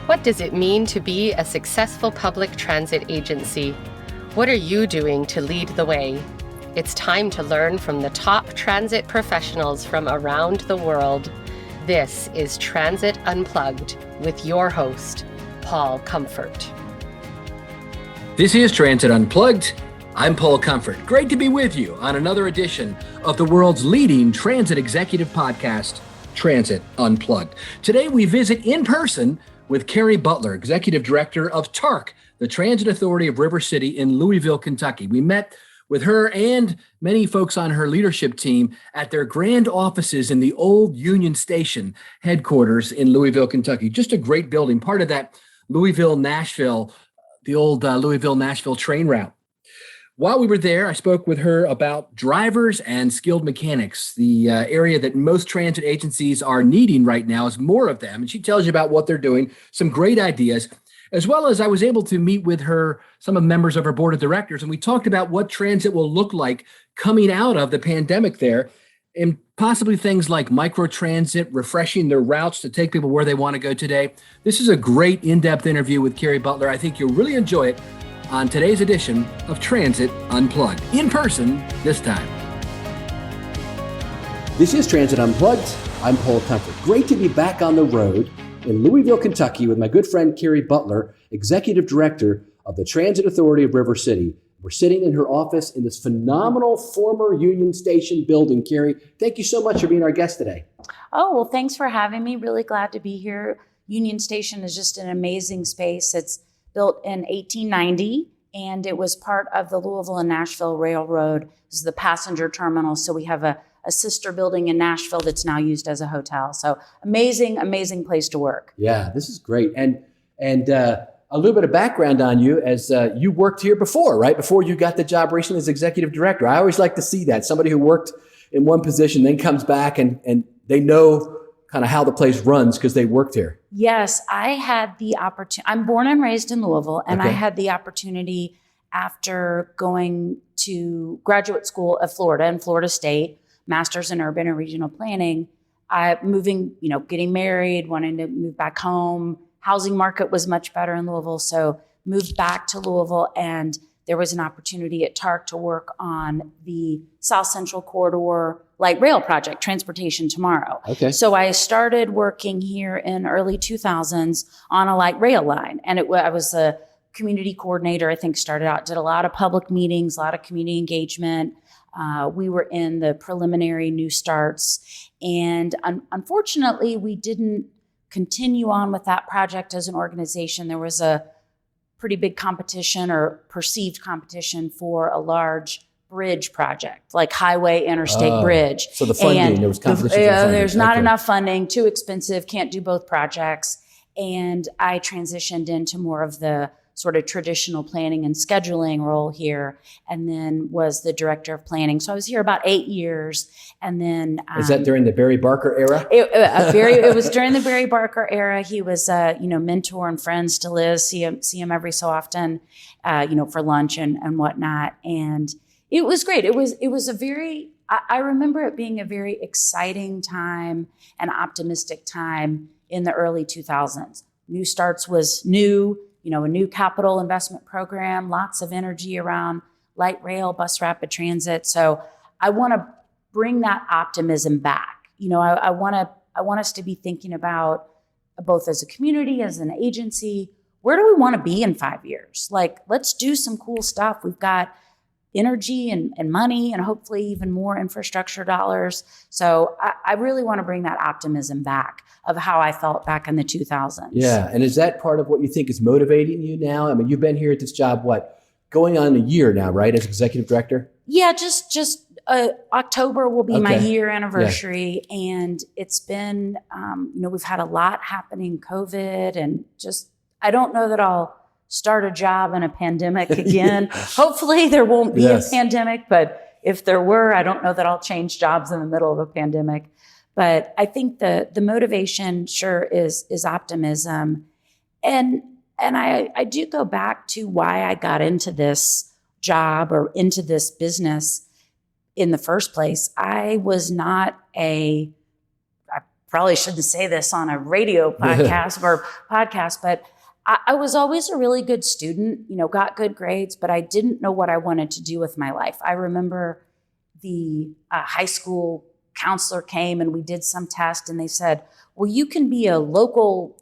What does it mean to be a successful public transit agency? What are you doing to lead the way? It's time to learn from the top transit professionals from around the world. This is Transit Unplugged with your host, Paul Comfort. This is Transit Unplugged. I'm Paul Comfort. Great to be with you on another edition of the world's leading transit executive podcast, Transit Unplugged. Today we visit in person with Carrie Butler, Executive Director of TARC, the Transit Authority of River City in Louisville, Kentucky. We met with her and many folks on her leadership team at their grand offices in the old Union Station headquarters in Louisville, Kentucky. Just a great building, part of that Louisville-Nashville, the old Louisville-Nashville train route. While we were there, I spoke with her about drivers and skilled mechanics, the area that most transit agencies are needing right now is more of them. And she tells you about what they're doing, some great ideas, as well as I was able to meet with her, some of members of her board of directors, and we talked about what transit will look like coming out of the pandemic there, and possibly things like microtransit, refreshing their routes to take people where they want to go today. This is a great in-depth interview with Carrie Butler. I think you'll really enjoy it on today's edition of Transit Unplugged, in person this time. This is Transit Unplugged. I'm Paul Comfort. Great to be back on the road in Louisville, Kentucky with my good friend Carrie Butler, Executive Director of the Transit Authority of River City. We're sitting in her office in this phenomenal former Union Station building. Carrie, thank you so much for being our guest today. Oh, well, thanks for having me. Really glad to be here. Union Station is just an amazing space. It's built in 1890, and it was part of the Louisville and Nashville Railroad. This is the passenger terminal, so we have a sister building in Nashville that's now used as a hotel. So amazing place to work. Yeah, this is great. And a little bit of background on you, as you worked here before, right? Before you got the job recently as Executive Director. I always like to see that. Somebody who worked in one position, then comes back and they know kind of how the place runs because they worked here. Yes, I had the opportunity. I'm born and raised in Louisville, and Okay. I had the opportunity after going to graduate school at Florida in Florida State, master's in urban and regional planning, getting married, wanting to move back home. Housing market was much better in Louisville, so moved back to Louisville, and there was an opportunity at TARC to work on the South Central Corridor light rail project, Transportation Tomorrow. Okay. So I started working here in early 2000s on a light rail line. And I was a community coordinator, I think started out, did a lot of public meetings, a lot of community engagement. We were in the preliminary new starts. And unfortunately, we didn't continue on with that project as an organization. There was a pretty big competition or perceived competition for a large bridge project, like highway interstate bridge. So the funding, there was competition for funding. There's not Okay. enough funding, too expensive, can't do both projects. And I transitioned into more of the sort of traditional planning and scheduling role here, and then was the director of planning. So I was here about 8 years. And then Is that during the Barry Barker era? It was during the Barry Barker era. He was a mentor and friend, still is. See him every so often, for lunch and whatnot. And it was great. It was a very, I remember it being a very exciting time and optimistic time in the early 2000s. New Starts was new, a new capital investment program, lots of energy around light rail, bus rapid transit. So I want to bring that optimism back. I want us to be thinking about, both as a community, as an agency, where do we want to be in 5 years? Like, let's do some cool stuff. We've got energy and money and hopefully even more infrastructure dollars. So I really want to bring that optimism back of how I felt back in the 2000s. Yeah. And is that part of what you think is motivating you now? I mean, you've been here at this job, going on a year now, right, as Executive Director? Yeah, just October will be my Okay. year anniversary. Yeah. And it's been, we've had a lot happening, COVID, and just, I don't know that I'll start a job in a pandemic again. Hopefully there won't be a pandemic, but if there were, I don't know that I'll change jobs in the middle of a pandemic. But I think the motivation sure is optimism. And I do go back to why I got into this job or into this business in the first place. I probably shouldn't say this on a radio podcast, but I was always a really good student, got good grades, but I didn't know what I wanted to do with my life. I remember the high school counselor came and we did some test and they said, well, you can be a local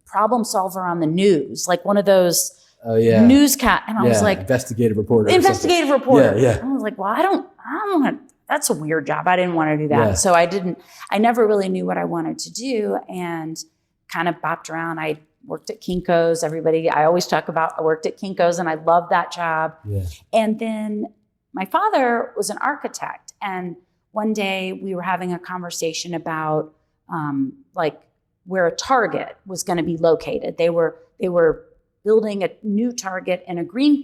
problem solver on the news, like one of those newscast. And I was like, investigative reporter. Yeah. Yeah. I was like, well, I don't want to, that's a weird job. I didn't want to do that. Yeah. So I never really knew what I wanted to do and kind of bopped around. I worked at Kinko's. I always talk about, I worked at Kinko's and I loved that job. Yeah. And then my father was an architect. And one day we were having a conversation about where a Target was going to be located. They were building a new Target in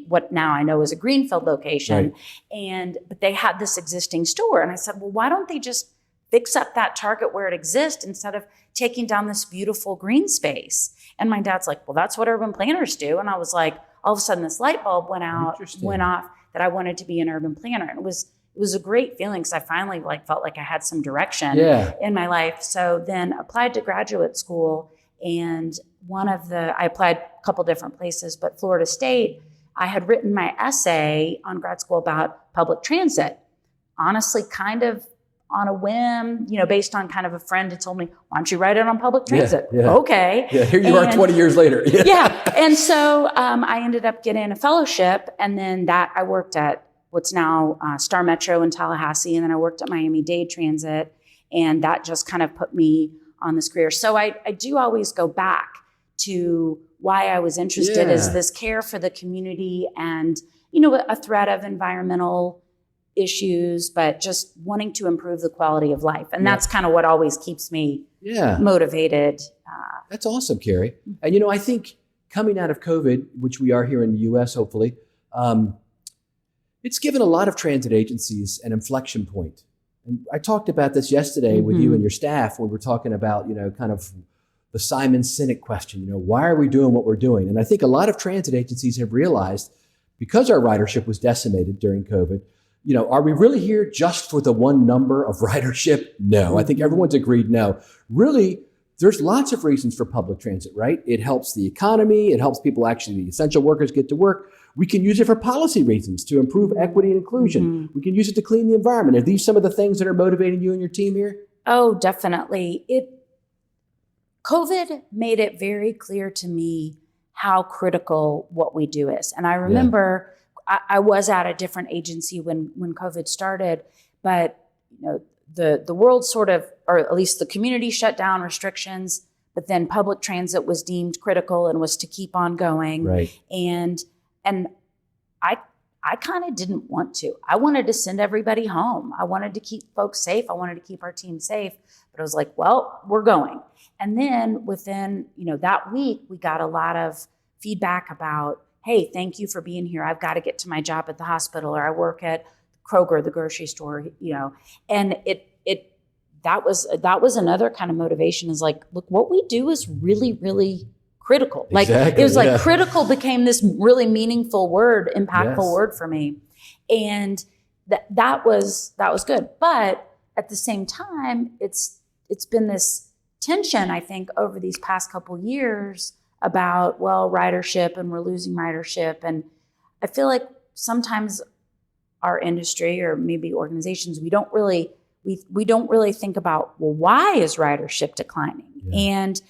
what now I know is a greenfield location. Right. But they had this existing store. And I said, well, why don't they just fix up that Target where it exists instead of taking down this beautiful green space? And my dad's like, well, that's what urban planners do. And I was like, all of a sudden this light bulb went off that I wanted to be an urban planner. And it was a great feeling because I finally felt like I had some direction in my life. So then applied to graduate school, and I applied a couple different places, but Florida State, I had written my essay on grad school about public transit. Honestly, kind of on a whim, based on kind of a friend had told me, why don't you write it on public transit? Yeah. Okay. Yeah, here you are 20 years later. Yeah. And so I ended up getting a fellowship, and then I worked at what's now Star Metro in Tallahassee, and then I worked at Miami-Dade Transit, and that just kind of put me on this career. So I do always go back to why I was interested is this care for the community and, a threat of environmental issues, but just wanting to improve the quality of life. And that's kind of what always keeps me motivated. That's awesome, Carrie. And, I think coming out of COVID, which we are here in the U.S., hopefully, it's given a lot of transit agencies an inflection point. And I talked about this yesterday with you and your staff when we were talking about, kind of the Simon Sinek question, why are we doing what we're doing? And I think a lot of transit agencies have realized, because our ridership was decimated during COVID, are we really here just for the one number of ridership? No, I think everyone's agreed no. Really, there's lots of reasons for public transit, right? It helps the economy. It helps people the essential workers get to work. We can use it for policy reasons to improve equity and inclusion. We can use it to clean the environment. Are these some of the things that are motivating you and your team here? Oh, definitely. COVID made it very clear to me how critical what we do is. And I remember I was at a different agency when COVID started, but the world sort of, or at least the community shut down restrictions, but then public transit was deemed critical and was to keep on going. Right. And I kind of didn't want to. I wanted to send everybody home. I wanted to keep folks safe. I wanted to keep our team safe. But I was like, well, we're going. And then within, that week, we got a lot of feedback about, hey, thank you for being here. I've got to get to my job at the hospital, or I work at Kroger, the grocery store, and that was another kind of motivation, is like, look, what we do is really, really critical. Exactly, it was critical became this really meaningful word, impactful word for me. And that was good. But at the same time, it's been this tension, I think, over these past couple years about, ridership, and we're losing ridership. And I feel like sometimes our industry, or maybe organizations, we don't really think about, why is ridership declining? Yeah. And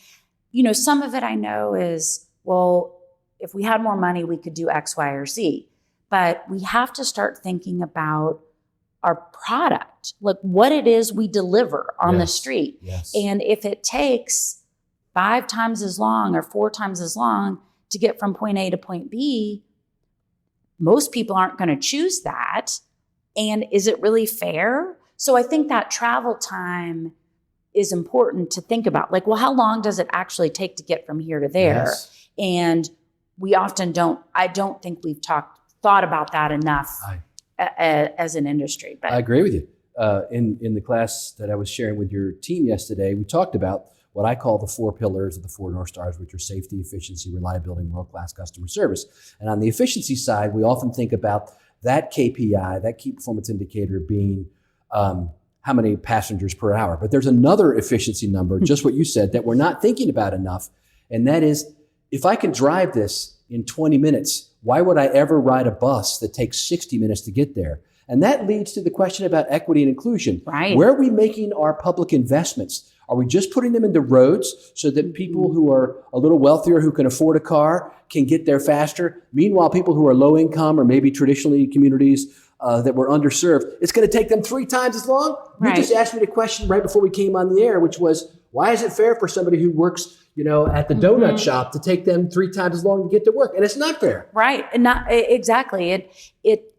some of it I know is, if we had more money, we could do X, Y, or Z. But we have to start thinking about our product, like what it is we deliver on the street. Yes. And if it takes 5 times as long or 4 times as long to get from point A to point B, most people aren't going to choose that. And is it really fair? So I think that travel time is important to think about. How long does it actually take to get from here to there? Yes. And we often I don't think we've thought about that enough as an industry. But I agree with you. In the class that I was sharing with your team yesterday, we talked about what I call the 4 pillars of the 4 North Stars, which are safety, efficiency, reliability, and world-class customer service. And on the efficiency side, we often think about that KPI, that key performance indicator, being how many passengers per hour. But there's another efficiency number, just what you said, that we're not thinking about enough. And that is, if I can drive this in 20 minutes, why would I ever ride a bus that takes 60 minutes to get there? And that leads to the question about equity and inclusion. Right. Where are we making our public investments? Are we just putting them into roads so that people who are a little wealthier, who can afford a car, can get there faster? Meanwhile, people who are low income or maybe traditionally communities that were underserved, it's going to take them 3 times as long? Right. You just asked me the question right before we came on the air, which was, why is it fair for somebody who works, at the donut shop to take them 3 times as long to get to work? And it's not fair. Right. And not exactly.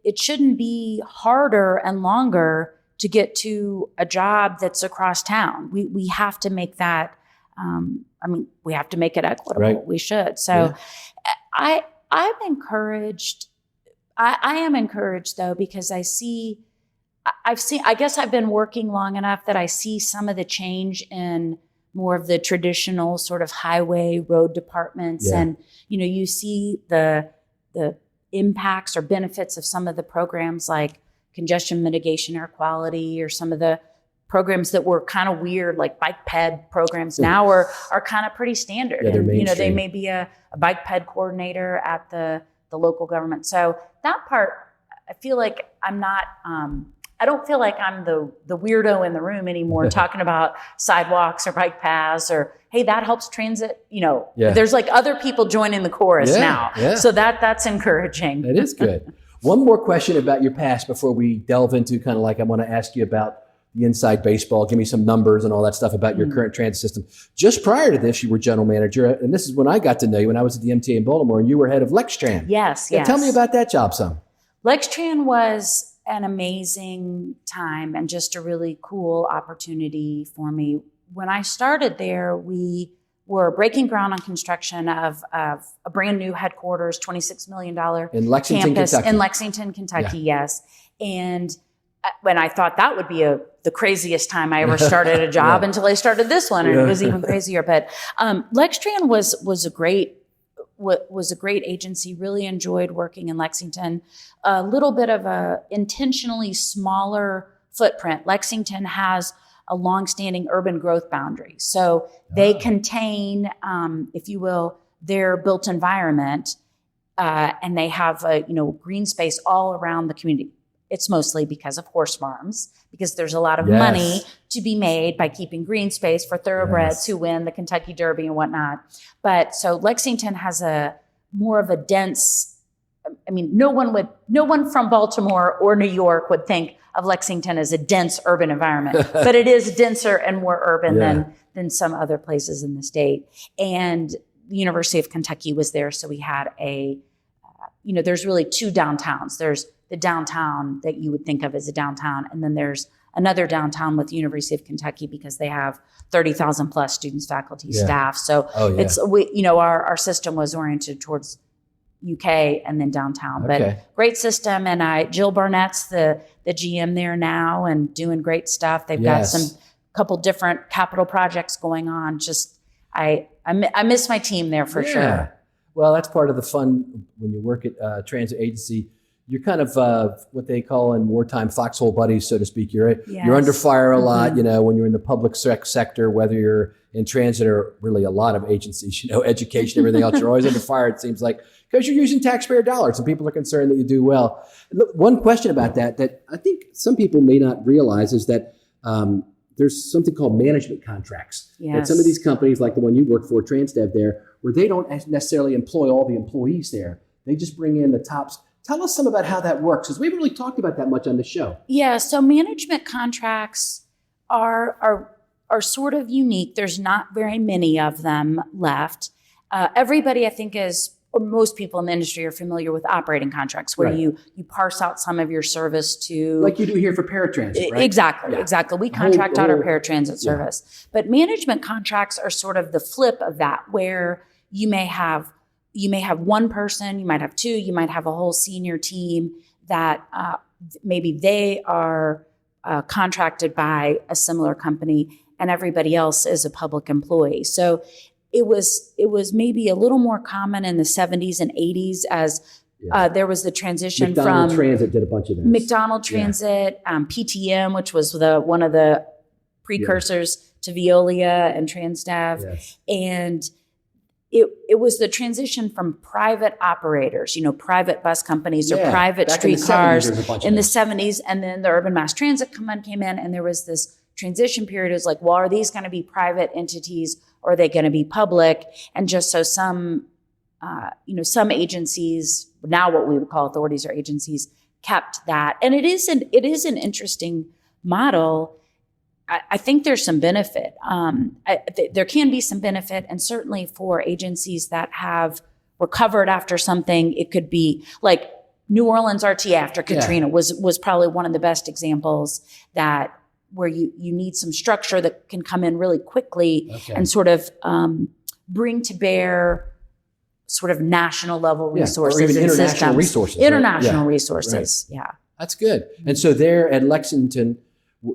It shouldn't be harder and longer to get to a job that's across town. We have to make that, we have to make it equitable. Right. We should. So I'm encouraged. I am encouraged though, because I guess I've been working long enough that I see some of the change in more of the traditional sort of highway road departments. Yeah. And, you see the impacts or benefits of some of the programs like congestion mitigation, air quality, or some of the programs that were kind of weird, like bike ped programs now are kind of pretty standard. Yeah, they're and, mainstream. they may be a bike ped coordinator at the local government. So that part, I feel like I'm not, I don't feel like I'm the weirdo in the room anymore talking about sidewalks or bike paths or, hey, that helps transit. There's like other people joining the chorus now. Yeah. So that's encouraging. That is good. One more question about your past before we delve into kind of like I want to ask you about the inside baseball. Give me some numbers and all that stuff about your current transit system. Just prior to this, you were general manager, and this is when I got to know you when I was at the MTA in Baltimore, and you were head of Lextran. Yes. Tell me about that job some. Lextran was an amazing time and just a really cool opportunity for me. When I started there, we were breaking ground on construction of a brand new headquarters, $26 million in Lexington, campus Kentucky. in Lexington, Kentucky. Yes. And when I thought that would be the craziest time I ever started a job until I started this one, and it was even crazier. But Lextran was a great agency. Really enjoyed working in Lexington. A little bit of a intentionally smaller footprint. Lexington has a longstanding urban growth boundary, so they contain, if you will, their built environment, and they have green space all around the community. It's mostly because of horse farms, because there's a lot of money to be made by keeping green space for thoroughbreds who win the Kentucky Derby and whatnot. But so Lexington has a more of a dense, no one from Baltimore or New York would think of Lexington as a dense urban environment, but it is denser and more urban than some other places in the state. And the University of Kentucky was there. So we had there's really 2 downtowns. There's the downtown that you would think of as a downtown. And then there's another downtown with the University of Kentucky because they have 30,000 plus students, faculty, staff. So it's, our system was oriented towards UK and then downtown, but great system. And Jill Barnett's the GM there now and doing great stuff. They've got some couple different capital projects going on. Just, I miss my team there for sure. Well, that's part of the fun when you work at a transit agency. You're kind of what they call in wartime foxhole buddies, so to speak. You're under fire a lot, when you're in the public sector, whether you're in transit or really a lot of agencies, education, everything else, you're always under fire, it seems like, because you're using taxpayer dollars and people are concerned that you do well. Look, one question about that I think some people may not realize is that there's something called management contracts. At some of these companies, like the one you work for, Transdev there, where they don't necessarily employ all the employees there. They just bring in the tops. Tell us some about how that works, because we haven't really talked about that much on the show. Yeah, so management contracts are sort of unique. There's not very many of them left. Everybody, I think, or most people in the industry are familiar with operating contracts, where you parse out some of your service to... Like you do here for paratransit, right? Exactly. We contract out our paratransit service. But management contracts are sort of the flip of that, where you may have one person, you might have 2, you might have a whole senior team that maybe they are contracted by a similar company and everybody else is a public employee. So it was maybe a little more common in the 70s and 80s as Yeah. There was the transition McDonald from Transit did a bunch of those. McDonald Transit, PTM, which was one of the precursors to Veolia and Transdev. Yes. And it was the transition from private operators, private bus companies or private streetcars in the 70s. And then the urban mass transit came in, and there was this transition period. It was like, well, are these going to be private entities or are they going to be public? And just so some agencies, now what we would call authorities or agencies, kept that. And it is an interesting model. I think there's some benefit. There can be some benefit, and certainly for agencies that have recovered after something, it could be like New Orleans RT after Katrina was probably one of the best examples that where you need some structure that can come in really quickly and sort of bring to bear sort of national level resources or even and international systems. resources. International resources, yeah. That's good. And so there at Lexington,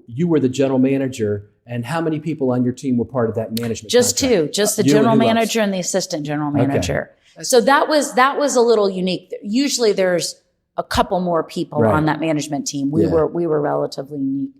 you were the general manager, and how many people on your team were part of that management Just contract? two, just the general manager and the assistant general manager. So that was a little unique. Usually there's a couple more people on that management team. We were relatively unique.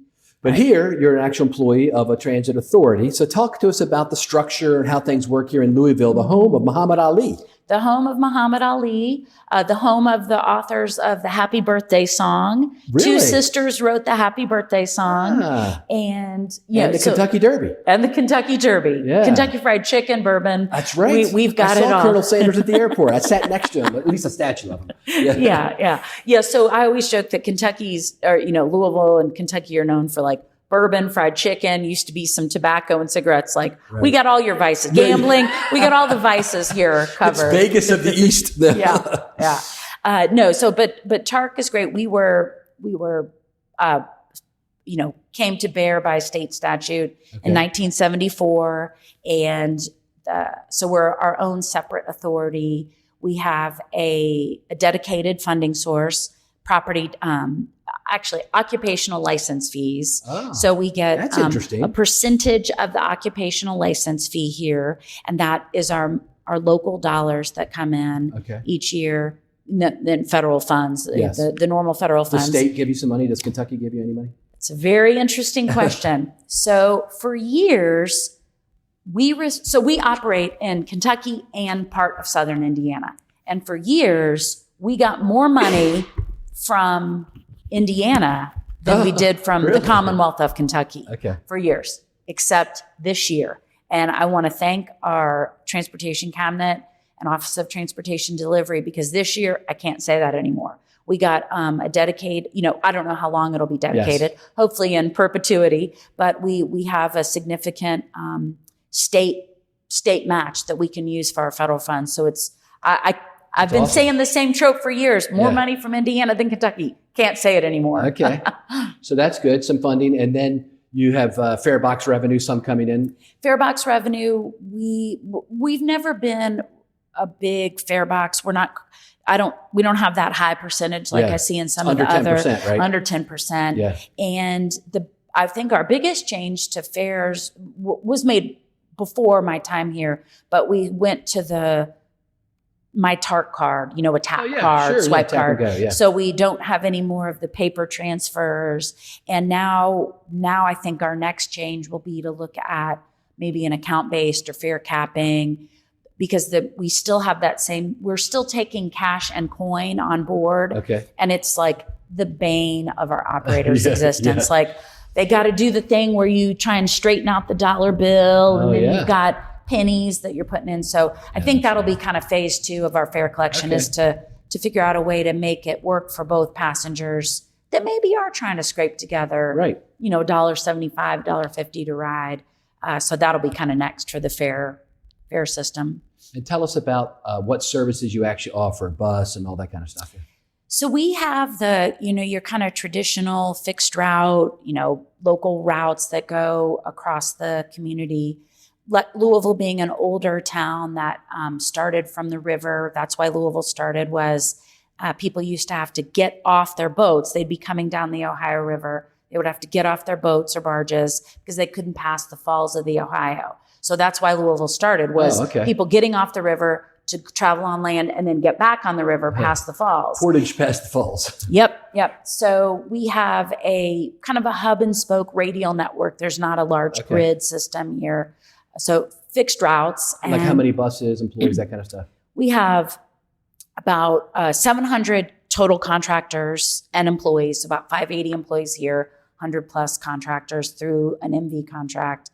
But here, you're an actual employee of a transit authority. So talk to us about the structure and how things work here in Louisville, the home of Muhammad Ali. The home of Muhammad Ali, the home of the authors of the Happy Birthday song. Really? Two sisters wrote the Happy Birthday song. And the Kentucky Derby. And the Kentucky Derby. Yeah. Kentucky Fried Chicken, bourbon. That's right. We've got it all. I saw Colonel Sanders at the airport. I sat next to him, at least a statue of him. Yeah. So I always joke that Louisville and Kentucky are known for like bourbon, fried chicken, used to be some tobacco and cigarettes. Like we got all your vices, gambling. We got all the vices here covered. It's Vegas of the East. Yeah. No. So, but TARC is great. We were, came to bear by state statute in 1974. And, so we're our own separate authority. We have a dedicated funding source, property, actually occupational license fees. So we get a percentage of the occupational license fee here. And that is our local dollars that come in each year. Then federal funds, the normal federal funds. Does the state give you some money? Does Kentucky give you any money? It's a very interesting question. So for years, we operate in Kentucky and part of Southern Indiana. And for years, we got more money from Indiana than we did from the Commonwealth of Kentucky for years, except this year. And I want to thank our transportation cabinet and Office of Transportation Delivery, because this year, I can't say that anymore. We got a dedicated, I don't know how long it'll be dedicated, hopefully in perpetuity, but we have a significant state match that we can use for our federal funds. So I've been saying the same trope for years, more money from Indiana than Kentucky. Can't say it anymore. Okay. So that's good, some funding. And then you have fare box revenue, some coming in. Fare box revenue, we've never been a big fare box. We don't have that high percentage like I see in some of the other. Under 10%. Yeah. And I think our biggest change to fares was made before my time here, but we went to my TARC card, a tap card, swipe card. Go, So we don't have any more of the paper transfers. And now I think our next change will be to look at maybe an account-based or fare capping, because we still have we're still taking cash and coin on board. Okay. And it's like the bane of our operators' existence. Like they got to do the thing where you try and straighten out the dollar bill, and then you've got pennies that you're putting in. So I think that'll be kind of phase 2 of our fare collection is to figure out a way to make it work for both passengers that maybe are trying to scrape together, $1.75, $1.50 to ride. So that'll be kind of next for the fare system. And tell us about what services you actually offer, bus and all that kind of stuff. So we have your kind of traditional fixed route, local routes that go across the community. Louisville being an older town that started from the river, that's why Louisville started, was people used to have to get off their boats. They'd be coming down the Ohio River. They would have to get off their boats or barges because they couldn't pass the falls of the Ohio. So that's why Louisville started, was people getting off the river, to travel on land and then get back on the river past the falls. Portage past the falls. Yep. So we have a kind of a hub and spoke radial network. There's not a large grid system here. So fixed routes. Like how many buses, employees, that kind of stuff? We have about 700 total contractors and employees, about 580 employees here, 100 plus contractors through an MV contract,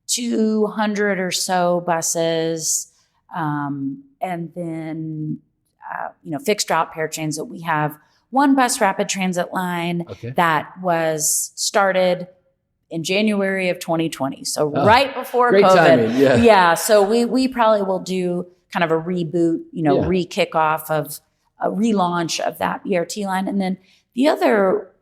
200 or so buses, and then, fixed route paratransit. We have one bus rapid transit line that was started in January of 2020. So right before great COVID. Timing, yeah. So we probably will do kind of a reboot, re-kick off of a relaunch of that BRT line. And then the other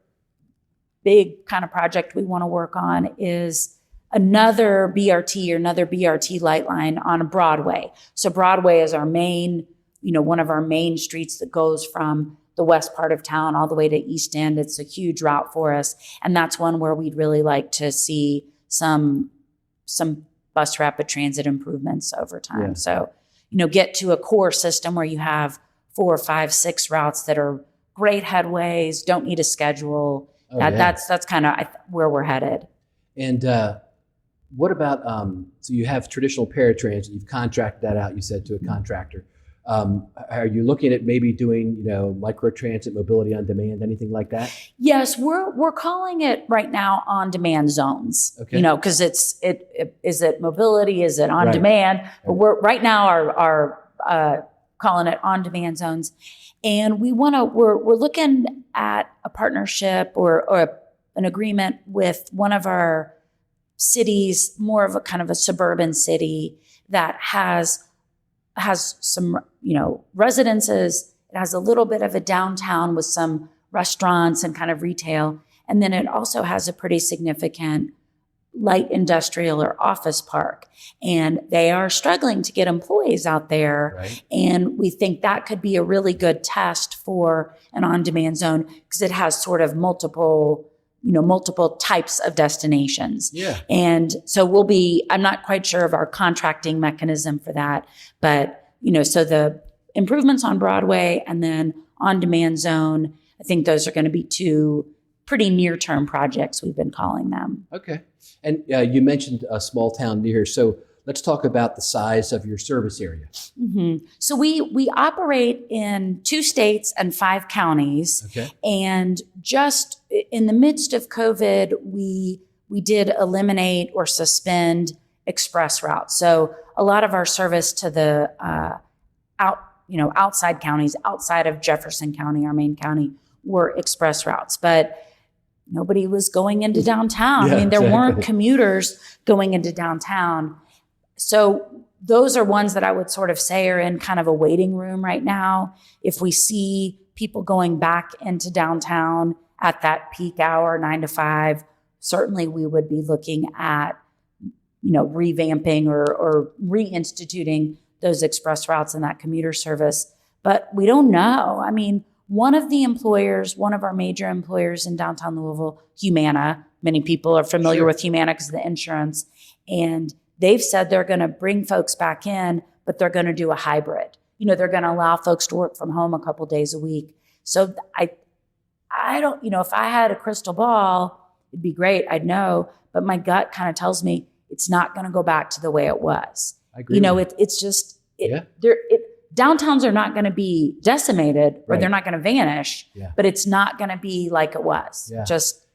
big kind of project we want to work on is another BRT or another BRT light line on Broadway. So Broadway is our main, one of our main streets that goes from the west part of town all the way to East End. It's a huge route for us. And that's one where we'd really like to see some bus rapid transit improvements over time. Yeah. So, get to a core system where you have 4, 5, 6 routes that are great headways, don't need a schedule. That's kind of where we're headed. And what about, so you have traditional paratransit, you've contracted that out, you said, to a contractor. Are you looking at maybe doing, microtransit, mobility on demand, anything like that? Yes, we're calling it right now on-demand zones. Okay. Because is it mobility? Is it on demand? But we're right now are calling it on-demand zones, and we're looking at a partnership or an agreement with one of our cities, more of a kind of a suburban city that has some, residences. It has a little bit of a downtown with some restaurants and kind of retail. And then it also has a pretty significant light industrial or office park. And they are struggling to get employees out there. Right. And we think that could be a really good test for an on-demand zone because it has sort of multiple types of destinations. Yeah. And so I'm not quite sure of our contracting mechanism for that, but, so the improvements on Broadway and then on-demand zone, I think those are going to be 2 pretty near-term projects, we've been calling them. Okay. And you mentioned a small town near, so let's talk about the size of your service area. Mm-hmm. So we operate in 2 states and 5 counties. Okay. And just in the midst of COVID, we did eliminate or suspend express routes. So a lot of our service to the outside counties, outside of Jefferson County, our main county, were express routes. But nobody was going into downtown. Yeah, there weren't commuters going into downtown. So those are ones that I would sort of say are in kind of a waiting room right now. If we see people going back into downtown at that peak hour, 9 to 5, certainly we would be looking at, revamping or reinstituting those express routes and that commuter service. But we don't know. One of our major employers in downtown Louisville, Humana, many people are familiar with Humana because of the insurance, and they've said they're going to bring folks back in, but they're going to do a hybrid. They're going to allow folks to work from home a couple days a week. So I don't, if I had a crystal ball, it'd be great. I'd know, but my gut kind of tells me it's not going to go back to the way it was. I agree. It's just, downtowns are not going to be decimated or they're not going to vanish, but it's not going to be like it was. Yeah.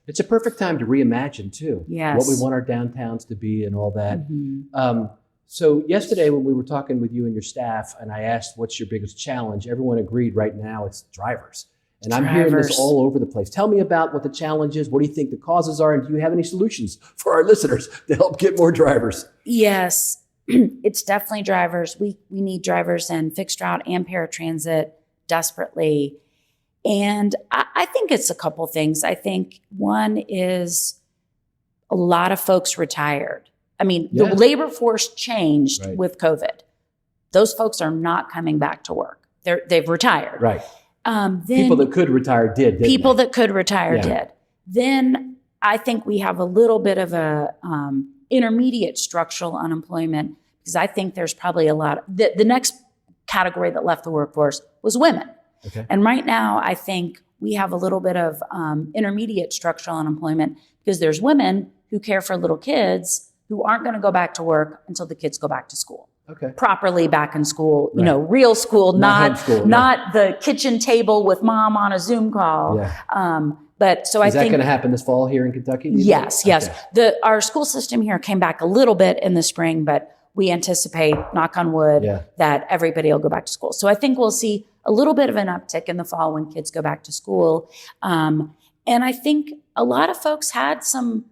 It's a perfect time to reimagine too. Yes. What we want our downtowns to be and all that. Mm-hmm. So yesterday when we were talking with you and your staff and I asked what's your biggest challenge, everyone agreed right now it's drivers. And I'm hearing this all over the place. Tell me about what the challenge is. What do you think the causes are? And do you have any solutions for our listeners to help get more drivers? Yes, it's definitely drivers. We need drivers in fixed route and paratransit desperately. And I think it's a couple things. I think one is a lot of folks retired. The labor force changed with COVID. Those folks are not coming back to work. They've retired. Right. Then people that could retire did. People that could retire did. Then I think we have a little bit of a intermediate structural unemployment because I think there's probably a lot. The next category that left the workforce was women. Okay. And right now, I think we have a little bit of intermediate structural unemployment because there's women who care for little kids who aren't going to go back to work until the kids go back to school. Okay. Properly back in school, Right. Real school, not homeschool, not the kitchen table with mom on a Zoom call. Yeah. But so I Is that think going to happen this fall here in Kentucky? yes. Okay. Our school system here came back a little bit in the spring, but we anticipate, knock on wood, Yeah. that everybody will go back to school. So I think we'll see a little bit of an uptick in the fall when kids go back to school. And I think a lot of folks had some,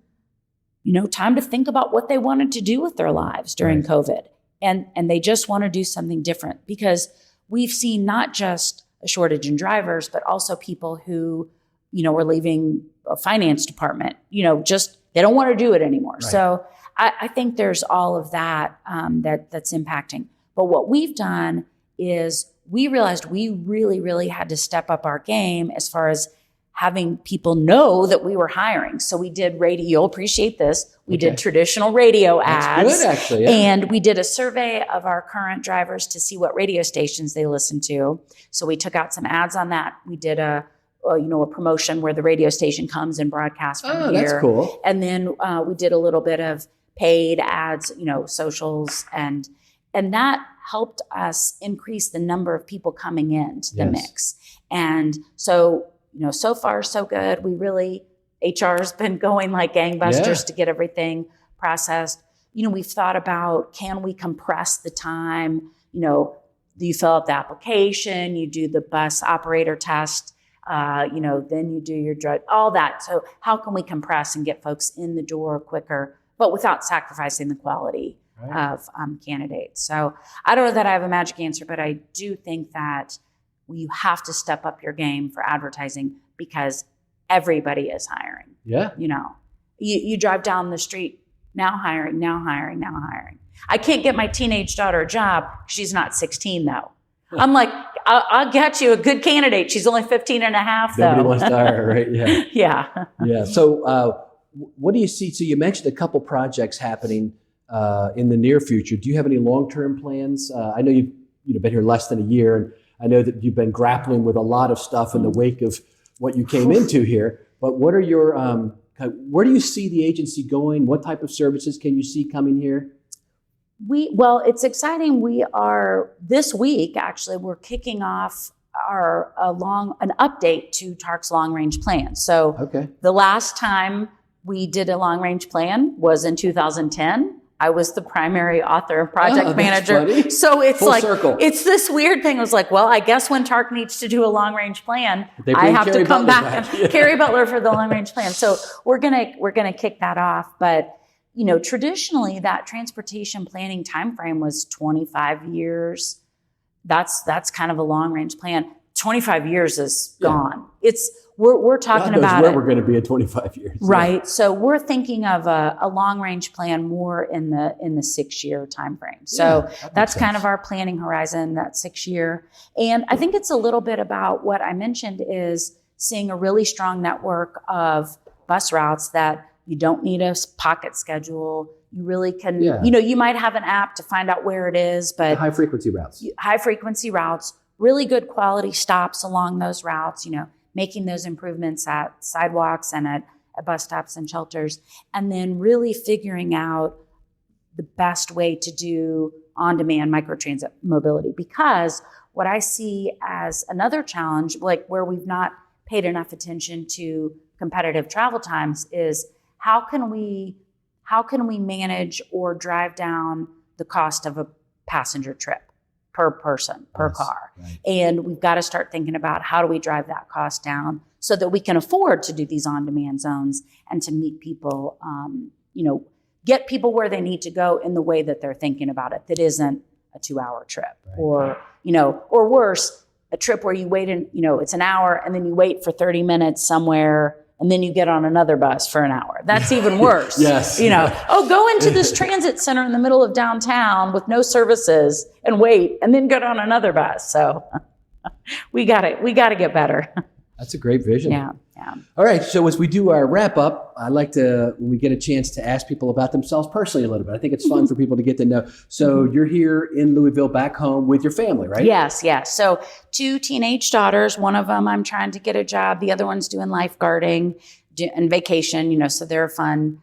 time to think about what they wanted to do with their lives during Right. COVID. And they just want to do something different because we've seen not just a shortage in drivers, but also people who, are leaving a finance department, just they don't want to do it anymore. Right. So I think there's all of that that's impacting. But what we've done is we realized we really, really had to step up our game as far as having people know that we were hiring. So we did radio. You'll appreciate this. We Okay. did traditional radio ads. That's good, actually. Yeah. And we did a survey of our current drivers to see what radio stations they listen to. So we took out some ads on that. We did a promotion where the radio station comes and broadcasts from Oh, here. that's cool. And then we did a little bit of paid ads, socials, and that helped us increase the number of people coming into the Yes. mix. And so, so far so good. We really, HR has been going like gangbusters to get everything processed. We've thought about, can we compress the time? You fill out the application, you do the bus operator test, then you do your drug, all that. So how can we compress and get folks in the door quicker, but without sacrificing the quality of candidates? So I don't know that I have a magic answer, but I do think that you have to step up your game for advertising because everybody is hiring. Yeah. You drive down the street, now hiring. I can't get my teenage daughter a job. She's not 16 though. I'm like, I'll get you a good candidate. She's only 15 and a half though. Nobody wants to hire her, right? Yeah. Yeah. Yeah. So what do you see? So you mentioned a couple projects happening in the near future. Do you have any long-term plans? I know you've been here less than a year, and I know that you've been grappling with a lot of stuff in the wake of what you came into here. But what are your where do you see the agency going? What type of services can you see coming here? Well, it's exciting. We are this week, actually, we're kicking off an update to TARC's long range plan. So Okay. the last time we did a long range plan was in 2010. I was the primary author and project that's manager. funny. So it's Full like, circle. it's this weird thing. It was like, well, I guess when TARC needs to do a long range plan, They I bring have Carrie to come Butler back. back. Yeah. Carrie Butler for the long range plan. So we're gonna kick that off. But traditionally that transportation planning timeframe was 25 years. That's kind of a long range plan. 25 years is gone. We're talking God knows about where it. we're going to be in 25 years. Right. So we're thinking of a long range plan more in the 6-year time frame. So that's kind of our planning horizon, that 6-year. And I think it's a little bit about what I mentioned is seeing a really strong network of bus routes that you don't need a pocket schedule. You really can, you might have an app to find out where it is, but high frequency routes. High frequency routes, really good quality stops along those routes, making those improvements at sidewalks and at bus stops and shelters, and then really figuring out the best way to do on-demand microtransit mobility. Because what I see as another challenge, like where we've not paid enough attention to competitive travel times, is how can we manage or drive down the cost of a passenger trip per person, per car. Right. And we've got to start thinking about how do we drive that cost down so that we can afford to do these on-demand zones and to meet people, get people where they need to go in the way that they're thinking about it. That isn't a 2-hour trip or worse, a trip where you wait it's an hour and then you wait for 30 minutes somewhere and then you get on another bus for an hour. That's even worse. Yes. Go into this transit center in the middle of downtown with no services and wait, and then get on another bus. So we got to get better. That's a great vision. Yeah. All right. So as we do our wrap up, I like to, when we get a chance, to ask people about themselves personally a little bit. I think it's fun for people to get to know. So you're here in Louisville, back home with your family, right? Yes. So 2 teenage daughters. One of them, I'm trying to get a job. The other one's doing lifeguarding and vacation, so they're fun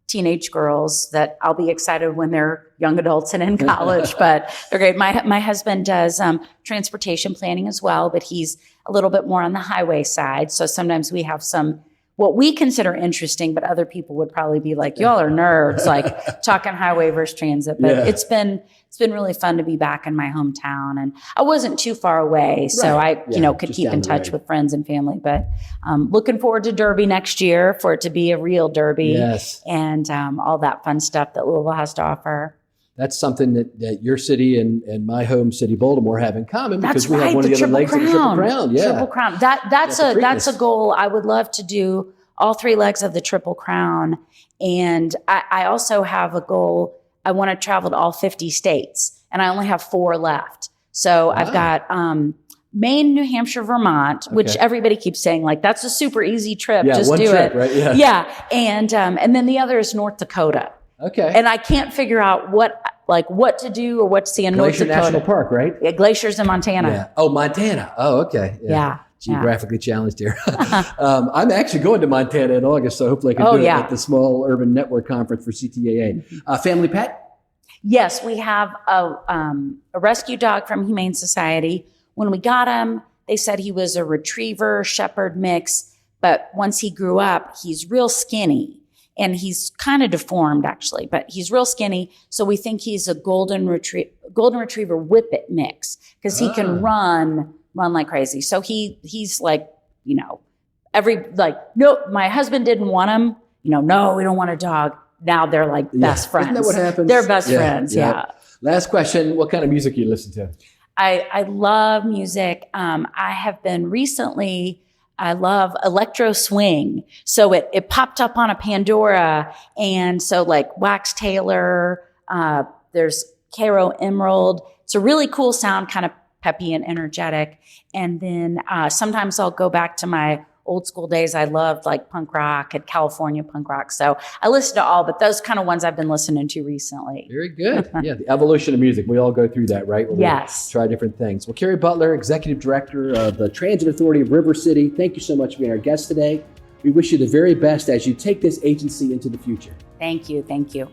teenage girls that I'll be excited when they're young adults and in college, but they're great. My husband does transportation planning as well, but he's a little bit more on the highway side. So sometimes we have some, what we consider interesting, but other people would probably be like, y'all are nerds, like talking highway versus transit. But it's been really fun to be back in my hometown, and I wasn't too far away. So I could keep in touch with friends and family, but looking forward to Derby next year, for it to be a real Derby. Yes. And all that fun stuff that Louisville has to offer. That's something that your city and my home city, Baltimore, have in common, because we have one of the other legs of the Triple Crown. Yeah. Triple Crown. That's a goal. I would love to do all 3 legs of the Triple Crown. And I also have a goal. I want to travel to all 50 states, and I only have 4 left. So I've got Maine, New Hampshire, Vermont, which everybody kees saying, like, that's a super easy trip. Just do it. Right? Yeah. And then the other is North Dakota. Okay. And I can't figure out what to do or what to see in North Dakota. Glacier National Park, right? Yeah, glaciers in Montana. Yeah. Oh, Montana. Oh, okay. Yeah. Geographically challenged here. I'm actually going to Montana in August, so hopefully I can do it at the Small Urban Network Conference for CTAA. Family pet? Yes, we have a rescue dog from Humane Society. When we got him, they said he was a retriever shepherd mix, but once he grew up, he's real skinny. And he's kind of deformed, actually, but he's real skinny. So we think he's a golden retriever whippet mix, because he can run like crazy. So he's like, no, my husband didn't want him. No, we don't want a dog. Now they're like best friends. Isn't that what happens? They're best friends. Yeah. Last question. What kind of music you listen to? I love music. I have been recently, I love electro swing. So it popped up on a Pandora. And so like Wax Taylor, there's Caro Emerald. It's a really cool sound, kind of peppy and energetic. And then sometimes I'll go back to my old school days. I loved like punk rock and California punk rock. So I listen to all, but those kind of ones I've been listening to recently. Very good. Yeah, the evolution of music. We all go through that, right? Yes. We try different things. Well, Carrie Butler, Executive Director of the Transit Authority of River City, thank you so much for being our guest today. We wish you the very best as you take this agency into the future. Thank you. Thank you.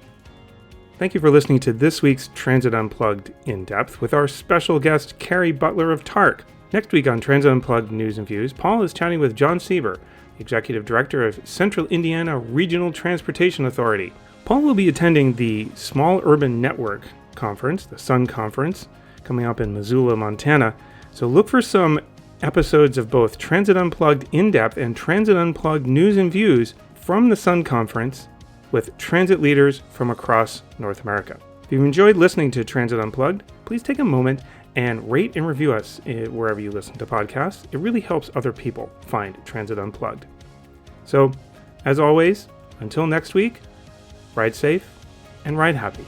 Thank you for listening to this week's Transit Unplugged In Depth with our special guest, Carrie Butler of TARC. Next week on Transit Unplugged News and Views, Paul is chatting with John Sieber, Executive Director of Central Indiana Regional Transportation Authority. Paul will be attending the Small Urban Network Conference, the Sun Conference, coming up in Missoula, Montana. So look for some episodes of both Transit Unplugged In Depth and Transit Unplugged News and Views from the Sun Conference with transit leaders from across North America. If you've enjoyed listening to Transit Unplugged, please take a moment and rate and review us wherever you listen to podcasts. It really helps other people find Transit Unplugged. So, as always, until next week, ride safe and ride happy.